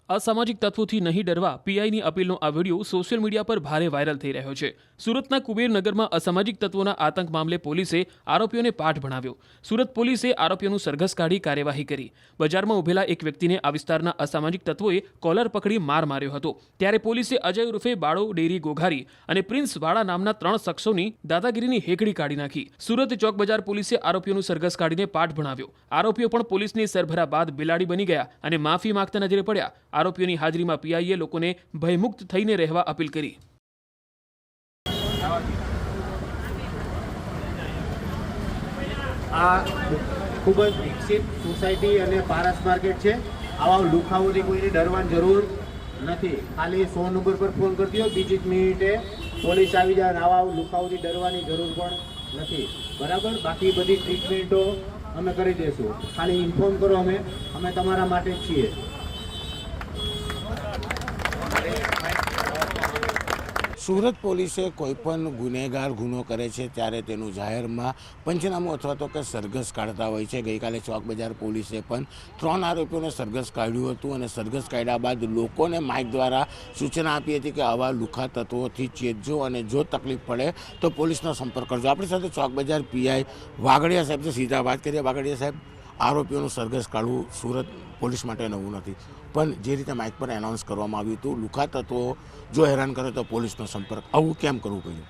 અસામાજિક તત્વોથી નહીં ડરવા પીઆઈની અપીલનો આ વિડીયો સોશિયલ મીડિયા પર ભારે વાયરલ થઈ રહ્યો છે। સુરતના કુબેરનગરમાં અસામાજિક તત્વોના આતંક મામલે પોલીસે આરોપીઓને પાઠ ભણાવ્યો। સુરત પોલીસે આરોપીઓનું સરઘસ કાઢી કાર્યવાહી કરી। બજારમાં ઉભેલા એક વ્યક્તિને આ વિસ્તારના અસામાજિક તત્વોએ કોલર પકડી માર માર્યો હતો, ત્યારે પોલીસે અજય ઉર્ફે બાળો ડેરી ગોઘારી અને પ્રિન્સ વાળા નામના 3 શખ્સોની દાદાગીરીની હેકડી કાઢી નાખી। સુરત ચોક બજાર પોલીસે આરોપીઓનું સરઘસ કાઢીને પાઠ ભણાવ્યો। આરોપીઓ પણ પોલીસની સરભરા બાદ બિલાડી બની ગયા અને માફી માંગતા નજરે પડ્યા। આરોપીઓની હાજરીમાં પીઆઈએ લોકોને ભયમુક્ત થઈને રહેવા અપીલ કરી। આ ખૂબ જ વિકસિત સોસાયટી અને પારસ માર્કેટ છે। આવા લુખાઓથી કોઈને ડરવાની જરૂર નથી। ખાલી 100 નંબર પર ફોન કરી દો, બીજી જ મિનિટે પોલીસ આવી જાય। આવા લુખાઓથી ડરવાની જરૂર પણ નથી, બરાબર। બાકી બધી ટ્રીટમેન્ટો અમે કરી દઈશું, ખાલી ઇન્ફોર્મ કરો, અમે તમારા માટે જ છીએ। સુરત પોલીસે કોઈપણ ગુનેગાર ગુનો કરે છે ત્યારે તેનું જાહેરમાં પંચનામું અથવા તો કે સરઘસ કાઢતા હોય છે। ગઈકાલે ચોક બજાર પોલીસે પણ 3 આરોપીઓને સરઘસ કાઢ્યું હતું અને સરઘસ કાઢ્યા બાદ લોકોને માઇક દ્વારા સૂચના આપી હતી કે આવા લુખા તત્વોથી ચેતજો અને જો તકલીફ પડે તો પોલીસનો સંપર્ક કરજો। આપણી સાથે ચોક બજાર પીઆઈ વાગડિયા સાહેબ છે, સીધા વાત કરીએ। વાગડિયા સાહેબ, આરોપીઓનું સરઘસ કાઢવું સુરત પોલીસ માટે નવું નથી, પણ જે રીતે માઇક પર એનાઉન્સ કરવામાં આવ્યું હતું લુખા તત્વો જો હેરાન કરે તો પોલીસનો સંપર્ક, આવું કેમ કરવું પડ્યું?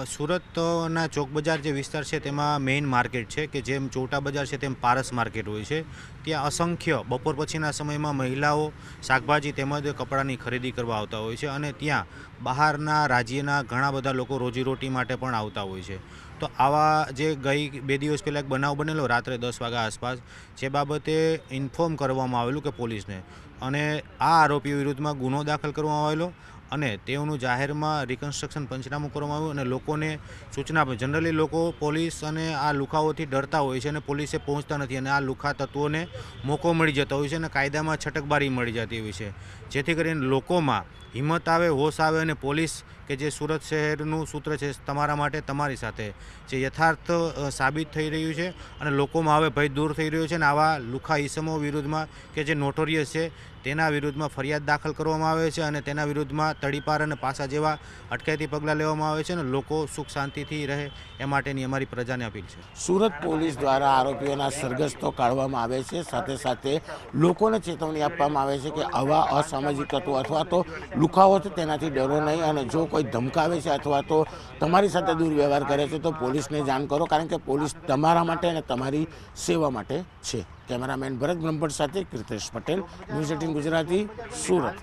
સુરતના ચોક બજાર જે વિસ્તાર છે તેમાં મેઇન માર્કેટ છે કે જેમ ચોટા બજાર છે તેમ પારસ માર્કેટ હોય છે। ત્યાં અસંખ્ય બપોર પછીના સમયમાં મહિલાઓ શાકભાજી તેમજ કપડાની ખરીદી કરવા આવતા હોય છે અને ત્યાં બહારના રાજ્યના ઘણા બધા લોકો રોજીરોટી માટે પણ આવતા હોય છે। તો આવા જે ગઈ 2 દિવસ પહેલાં એક બનાવ બનેલો રાત્રે 10 વાગ્યા આસપાસ, જે બાબતે ઇન્ફોર્મ કરવામાં આવેલું કે પોલીસને, અને આ આરોપીઓ વિરુદ્ધમાં ગુનો દાખલ કરવામાં આવેલો અને તેઓનું જાહેરમાં રિકન્સ્ટ્રક્શન પંચનામું કરવામાં આવ્યું અને લોકોને સૂચના આપી। જનરલી લોકો પોલીસ અને આ લુખાઓથી ડરતા હોય છે અને પોલીસે પહોંચતા નથી અને આ લુખા તત્વોને મોકો મળી જતો હોય છે અને કાયદામાં છટકબારી મળી જતી હોય છે, જેથી કરીને લોકોમાં હિંમત આવે, હોશ આવે અને પોલીસ કે જે સુરત શહેરનું સૂત્ર છે તમારા માટે તમારી સાથે, જે યથાર્થ સાબિત થઈ રહ્યું છે અને લોકોમાં હવે ભય દૂર થઈ રહ્યો છે અને આવા લુખા ઈસમો વિરુદ્ધમાં કે જે નોટોરિયસ છે તેના વિરુદ્ધમાં ફરિયાદ દાખલ કરવામાં આવે છે અને તેના વિરુદ્ધમાં તડીપાર અને પાસા જેવા અટકાયતી પગલાં લેવામાં આવે છે અને લોકો સુખ શાંતિથી રહે એ માટેની અમારી પ્રજાને અપીલ છે। સુરત પોલીસ દ્વારા આરોપીઓના સરઘસ તો કાઢવામાં આવે છે, સાથે સાથે લોકોને ચેતવણી આપવામાં આવે છે કે આવા અસામાજિક તત્વો અથવા તો લુખાઓ છે તેનાથી ડરો નહીં અને જો કોઈ ધમકાવે છે અથવા તો તમારી સાથે દુર્વ્યવહાર કરે છે તો પોલીસને જાણ કરો, કારણ કે પોલીસ તમારા માટે અને તમારી સેવા માટે છે। કેમેરામેન ભરત બ્રહ્મભટ્ટ સાથે કીર્તેશ પટેલ, ન્યૂઝ 18 ગુજરાતી, સુરત।